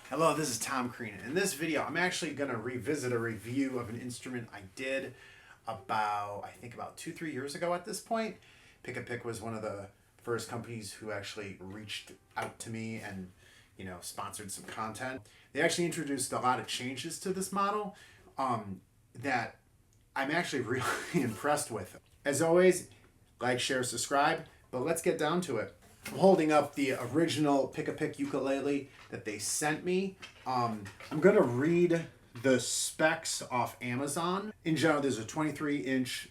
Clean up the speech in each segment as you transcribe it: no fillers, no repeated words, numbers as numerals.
Hello, this is Tom Crean. In this video, I'm actually going to revisit a review of an instrument I did about 2-3 years ago at this point. Pick was one of the first companies who actually reached out to me and, sponsored some content. They actually introduced a lot of changes to this model that I'm actually really impressed with. As always, like, share, subscribe, but let's get down to it. I'm holding up the original Pick ukulele that they sent me. I'm going to read the specs off Amazon. In general, there's a 23-inch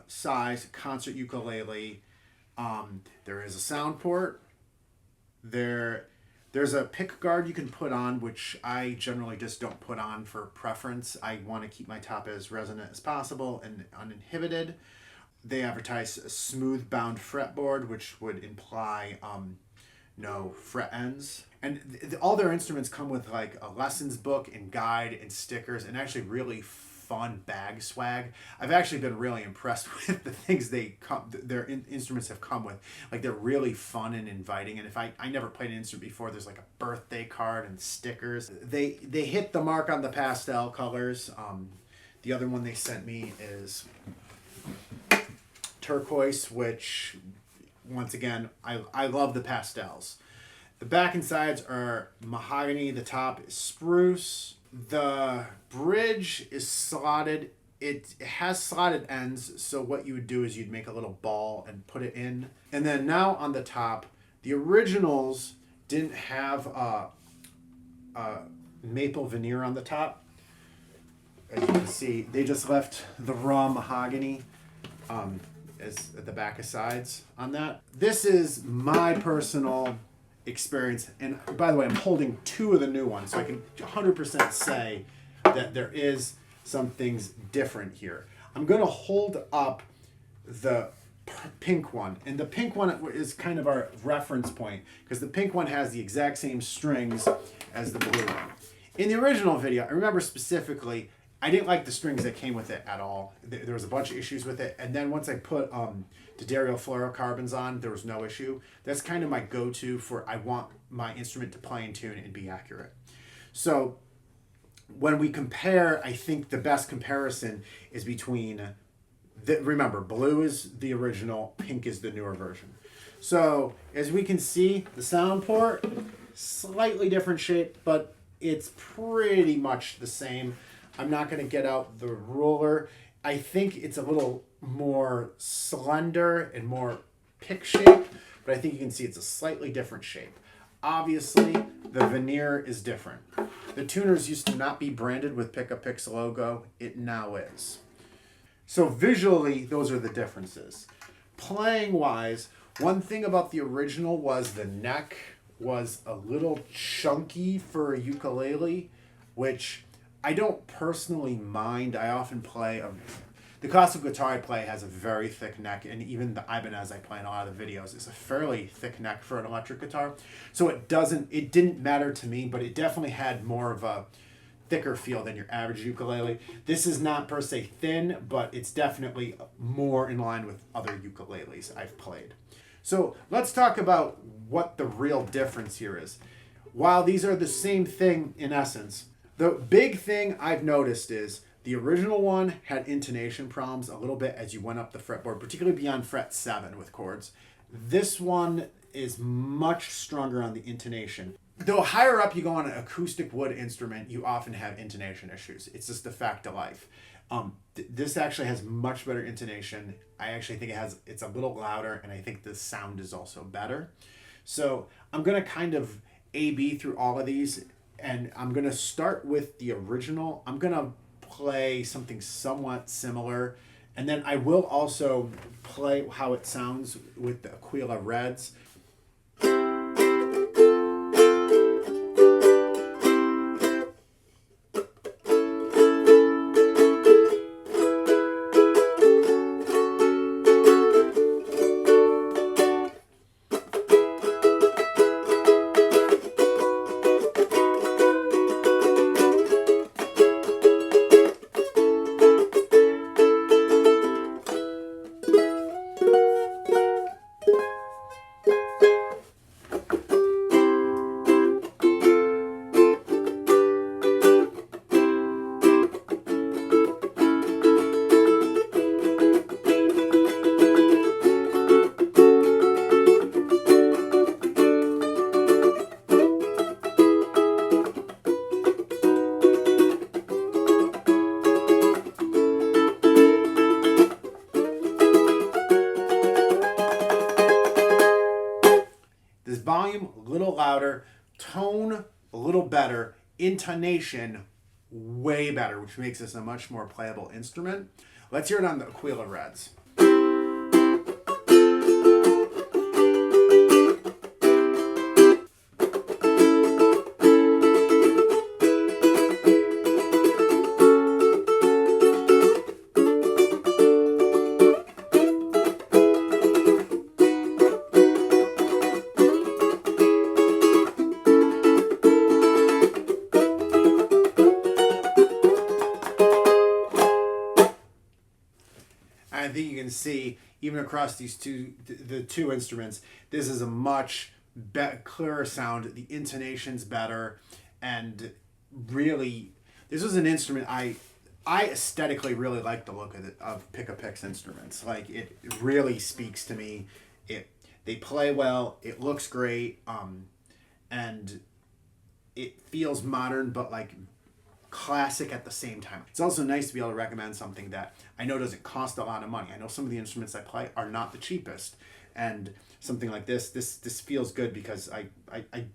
size concert ukulele. There is a sound port. There's a pick guard you can put on, which I generally just don't put on for preference. I want to keep my top as resonant as possible and uninhibited. They advertise a smooth bound fretboard, which would imply no fret ends. And all their instruments come with like a lessons book and guide and stickers and actually really fun bag swag. I've actually been really impressed with the things their instruments have come with. Like, they're really fun and inviting. And if I never played an instrument before, there's like a birthday card and stickers. They hit the mark on the pastel colors. The other one they sent me is turquoise, which once again, I love the pastels. The back and sides are mahogany. The top is spruce. The bridge is slotted. It has slotted ends, so what you would do is you'd make a little ball and put it in. And then now on the top, the originals didn't have a maple veneer on the top. As you can see, they just left the raw mahogany as at the back of sides on that. This is my personal experience, and by the way, I'm holding two of the new ones, so I can 100% say that there is some things different here. I'm going to hold up the pink one, and the pink one is kind of our reference point because the pink one has the exact same strings as the blue one. In the original video, I remember specifically I didn't like the strings that came with it at all. There was a bunch of issues with it. And then once I put D'Addario fluorocarbons on, there was no issue. That's kind of my go-to for I want my instrument to play in tune and be accurate. So when we compare, I think the best comparison is between, remember, blue is the original, pink is the newer version. So as we can see, the sound port, slightly different shape, but it's pretty much the same. I'm not going to get out the ruler. I think it's a little more slender and more pick shape, but I think you can see it's a slightly different shape. Obviously, the veneer is different. The tuners used to not be branded with PICKAPICK's logo. It now is. So visually, those are the differences. Playing-wise, one thing about the original was the neck was a little chunky for a ukulele, which I don't personally mind. I often play the classical guitar I play has a very thick neck, and even the Ibanez I play in a lot of the videos is a fairly thick neck for an electric guitar. So it didn't matter to me, but it definitely had more of a thicker feel than your average ukulele. This is not per se thin, but it's definitely more in line with other ukuleles I've played. So let's talk about what the real difference here is. While these are the same thing in essence, the big thing I've noticed is the original one had intonation problems a little bit as you went up the fretboard, particularly beyond fret 7 with chords. This one is much stronger on the intonation. Though higher up you go on an acoustic wood instrument, you often have intonation issues. It's just a fact of life. This actually has much better intonation. I actually think it's a little louder, and I think the sound is also better. So I'm going to kind of A-B through all of these. And I'm going to start with the original. I'm going to play something somewhat similar. And then I will also play how it sounds with the Aquila Reds. tone a little better, intonation way better, which makes this a much more playable instrument. Let's hear it on the Ukulele Reds. I think you can see, even across the two instruments, this is a much clearer sound. The intonation's better, and really, this was an instrument I aesthetically really like the look of Pick-a-Pick's instruments. Like, it really speaks to me. They play well. It looks great, and it feels modern, but like classic at the same time. It's also nice to be able to recommend something that I know doesn't cost a lot of money. I know some of the instruments I play are not the cheapest, and something like this feels good because I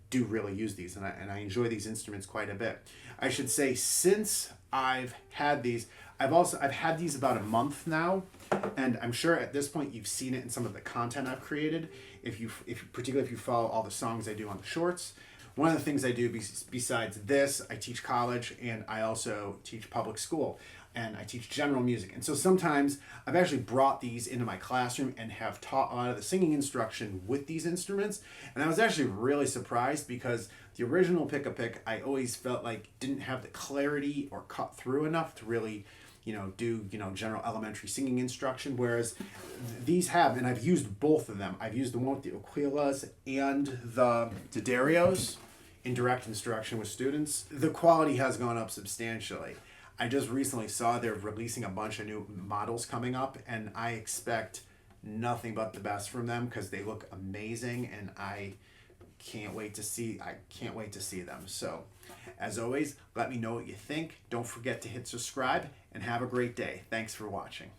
do really use these, and I enjoy these instruments quite a bit. I should say, since I've had these, I've had these about a month now, and I'm sure at this point you've seen it in some of the content I've created. Particularly if you follow all the songs I do on the shorts. One of the things I do besides this, I teach college, and I also teach public school, and I teach general music. And so sometimes I've actually brought these into my classroom and have taught a lot of the singing instruction with these instruments. And I was actually really surprised because the original Pick-a-Pick, I always felt like didn't have the clarity or cut through enough to really do general elementary singing instruction, whereas these have, and I've used both of them. I've used the one with the ukuleles and the Darios in direct instruction with students. The quality has gone up substantially. I just recently saw they're releasing a bunch of new models coming up, and I expect nothing but the best from them because they look amazing, and I can't wait to see them. So, as always, let me know what you think. Don't forget to hit subscribe, and have a great day. Thanks for watching.